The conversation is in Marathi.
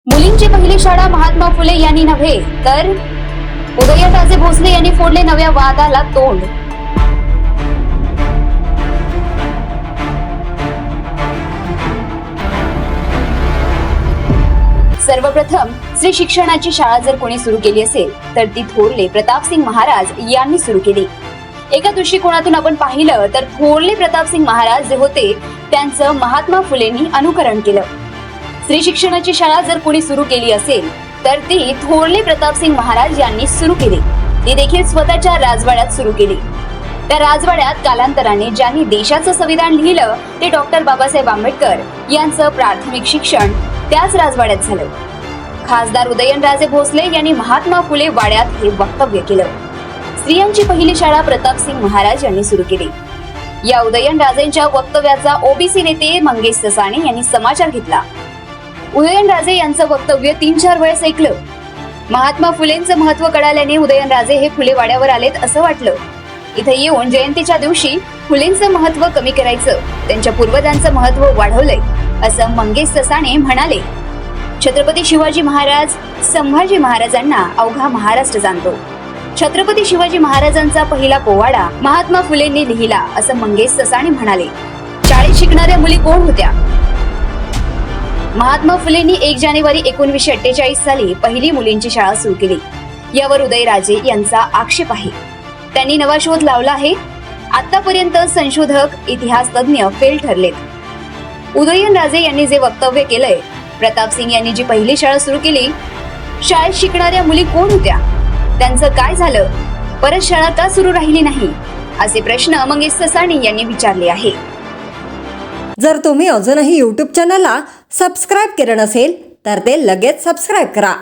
मुलींची पहिली शाळा महात्मा फुले यांनी नव्हे तर उदयनराजे भोसले यांनी फोडले नव्या वादाला तोंड। सर्वप्रथम स्त्री शिक्षणाची शाळा जर कोणी सुरू केली असेल तर ती थोरले प्रतापसिंग महाराज यांनी सुरू केली। एका दृष्टिकोनातून आपण पाहिलं तर थोरले प्रतापसिंग महाराज जे होते त्यांचं महात्मा फुलेंनी अनुकरण केलं। स्त्री शिक्षणाची शाळा जर कोणी सुरू केली असेल तर ती थोरले प्रतापसिंग महाराज यांनी सुरू केली। ती देखील स्वतःच्या राजवाड्यात सुरू केली। त्या राजवाड्यात कालांतराने ज्यांनी देशाचं संविधान लिहिलं ते डॉक्टर बाबासाहेब आंबेडकर यांचं प्राथमिक शिक्षण त्याच राजवाड्यात झालं। खासदार उदयनराजे भोसले यांनी महात्मा फुले वाड्यात हे वक्तव्य केलं। स्त्रियांची पहिली शाळा प्रतापसिंग महाराज यांनी सुरू केली। या उदयनराजेंच्या वक्तव्याचा ओबीसी नेते मंगेश ससाणे यांनी समाचार घेतला। उदयनराजे यांचं वक्तव्य 3-4 वेळेस ऐकलं। महात्मा फुलेंचं महत्व कळाल्याने उदयनराजे हे फुले वाड्यावर आलेत असं वाटलं। इथे येऊन जयंतीच्या दिवशी फुलेंचं महत्व कमी करायचं, त्यांच्या पूर्वजांचं महत्व वाढवलंय असं मंगेश ससाणे म्हणाले। छत्रपती शिवाजी महाराज संभाजी महाराजांना अवघा महाराष्ट्र जाणतो। छत्रपती शिवाजी महाराजांचा पहिला पोवाडा महात्मा फुलेंनी लिहिला असं मंगेश ससाणे म्हणाले। शाळेत शिकणाऱ्या मुली कोण होत्या? महात्मा फुलेंनी 1 जानेवारी 1948 साली पहिली मुलींची शाळा सुरू केली। यावर उदयराजे यांचा आक्षेप आहे। त्यांनी नवा शोध लावला आहे। आतापर्यंत संशोधक इतिहास तज्ञ फेल ठरलेत। उदयनराजे यांनी जे वक्तव्य केलंय, प्रतापसिंग यांनी जी पहिली शाळा सुरू केली, शाळेत शिकणाऱ्या मुली कोण होत्या? त्यांचं काय झालं? परत शाळा का सुरू राहिली नाही? असे प्रश्न मंगेश ससाणे यांनी विचारले आहे। जर तुम्ही अजूनही YouTube चॅनलला सबस्क्राईब केलं नसेल तर ते लगेच सबस्क्राईब करा।